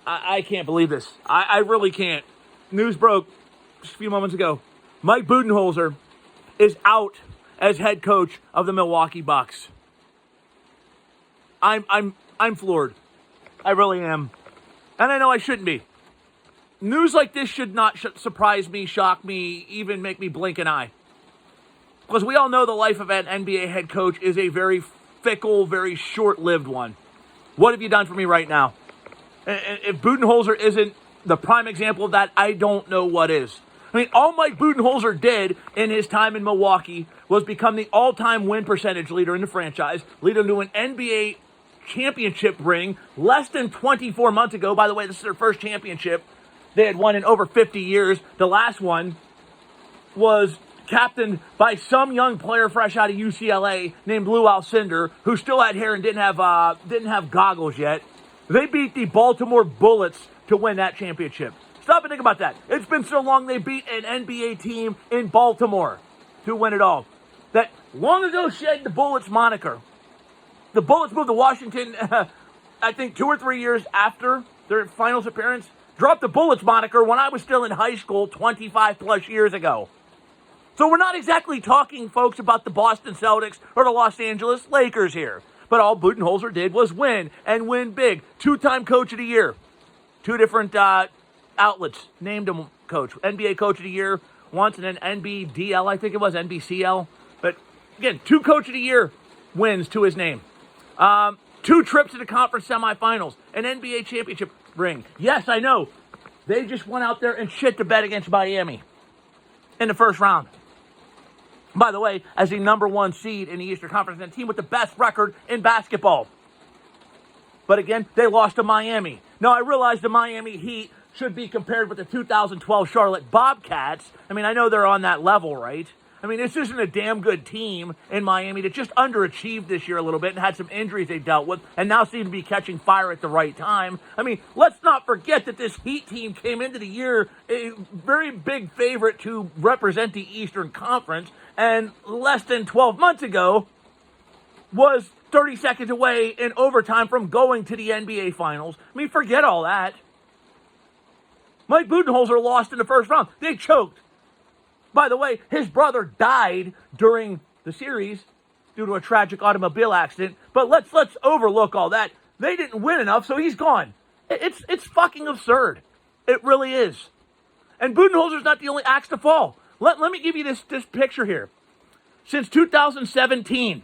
I can't believe this. I really can't. News broke just a few moments ago. Mike Budenholzer is out as head coach of the Milwaukee Bucks. I'm floored. I really am. And I know I shouldn't be. News like this should not surprise me, shock me, even make me blink an eye. Because we all know the life of an NBA head coach is a very fickle, very short-lived one. What have you done for me right now? If Budenholzer isn't the prime example of that, I don't know what is. I mean, all Mike Budenholzer did in his time in Milwaukee was become the all-time win percentage leader in the franchise, lead them to an NBA championship ring less than 24 months ago. By the way, this is their first championship they had won in over 50 years. The last one was captained by some young player fresh out of UCLA named Lou Alcindor, who still had hair and didn't have goggles yet. They beat the Baltimore Bullets to win that championship. Stop and think about that. It's been so long they beat an NBA team in Baltimore to win it all. That long ago shed the Bullets moniker. The Bullets moved to Washington, I think 2 or 3 years after their finals appearance. Dropped the Bullets moniker when I was still in high school 25 plus years ago. So we're not exactly talking, folks, about the Boston Celtics or the Los Angeles Lakers here. But all Budenholzer did was win, and win big. 2-time Coach of the Year. 2 different outlets named him coach. NBA Coach of the Year once, and then NBDL, I think it was, NBCL. But again, 2 Coach of the Year wins to his name. 2 trips to the conference semifinals. An NBA championship ring. Yes, I know. They just went out there and shit the bed against Miami in the first round. By the way, as the number 1 seed in the Eastern Conference and a team with the best record in basketball. But again, they lost to Miami. Now, I realize the Miami Heat should be compared with the 2012 Charlotte Bobcats. I mean, I know they're on that level, right? I mean, this isn't a damn good team in Miami that just underachieved this year a little bit and had some injuries they dealt with and now seem to be catching fire at the right time. I mean, let's not forget that this Heat team came into the year a very big favorite to represent the Eastern Conference, and less than 12 months ago was 30 seconds away in overtime from going to the NBA Finals. I mean, forget all that. Mike Budenholzer lost in the first round. They choked. By the way, his brother died during the series due to a tragic automobile accident. But let's overlook all that. They didn't win enough, so he's gone. It's fucking absurd. It really is. And Budenholzer's not the only axe to fall. Let me give you this picture here. Since 2017,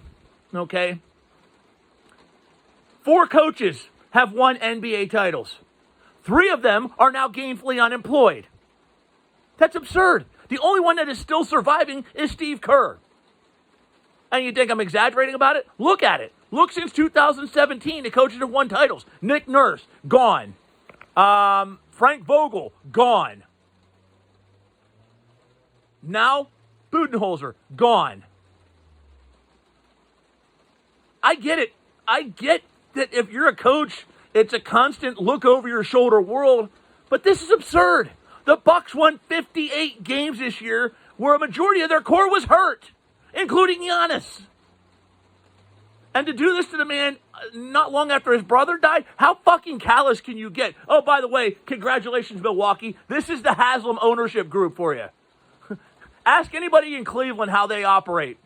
okay, 4 coaches have won NBA titles. 3 of them are now gainfully unemployed. That's absurd. The only one that is still surviving is Steve Kerr. And you think I'm exaggerating about it? Look at it. Look, since 2017, the coaches have won titles. Nick Nurse, gone. Frank Vogel, gone. Now, Budenholzer, gone. I get it. I get that if you're a coach, it's a constant look over your shoulder world. But this is absurd. The Bucks won 58 games this year where a majority of their core was hurt, including Giannis. And to do this to the man not long after his brother died, how fucking callous can you get? Oh, by the way, congratulations, Milwaukee. This is the Haslam ownership group for you. Ask anybody in Cleveland how they operate.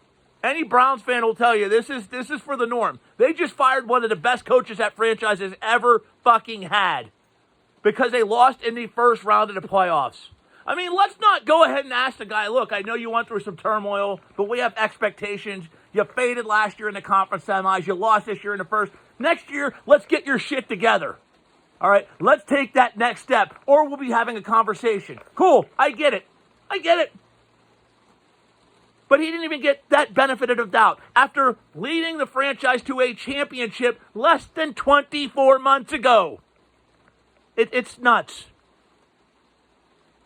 Any Browns fan will tell you this is for the norm. They just fired one of the best coaches that franchise has ever fucking had because they lost in the first round of the playoffs. I mean, let's not go ahead and ask the guy, look, I know you went through some turmoil, but we have expectations. You faded last year in the conference semis. You lost this year in the first. Next year, let's get your shit together. All right, let's take that next step, or we'll be having a conversation. Cool, I get it. But he didn't even get that benefit of doubt after leading the franchise to a championship less than 24 months ago. It's nuts.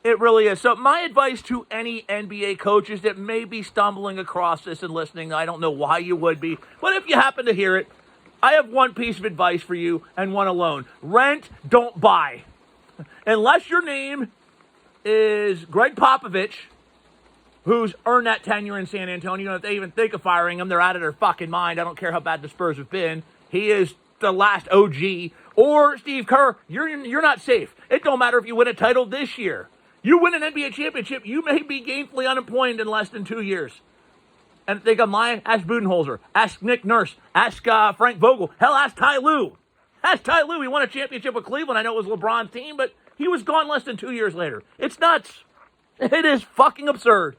It really is. So my advice to any NBA coaches that may be stumbling across this and listening, I don't know why you would be, but if you happen to hear it, I have one piece of advice for you and one alone. Rent, don't buy. Unless your name is Greg Popovich, who's earned that tenure in San Antonio. If they even think of firing him, they're out of their fucking mind. I don't care how bad the Spurs have been. He is the last OG. or Steve Kerr, you're not safe. It don't matter if you win a title this year. You win an NBA championship, you may be gainfully unemployed in less than 2 years. And think I'm lying? Ask Budenholzer. Ask Nick Nurse. Ask Frank Vogel. Hell, ask Ty Lue. Ask Ty Lue. He won a championship with Cleveland. I know it was LeBron's team, but he was gone less than 2 years later. It's nuts. It is fucking absurd.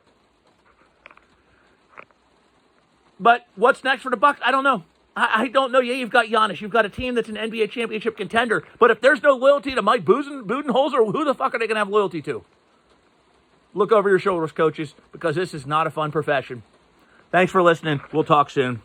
But what's next for the Bucks? I don't know. I don't know. Yeah, you've got Giannis. You've got a team that's an NBA championship contender. But if there's no loyalty to Mike Budenholzer, who the fuck are they going to have loyalty to? Look over your shoulders, coaches, because this is not a fun profession. Thanks for listening. We'll talk soon.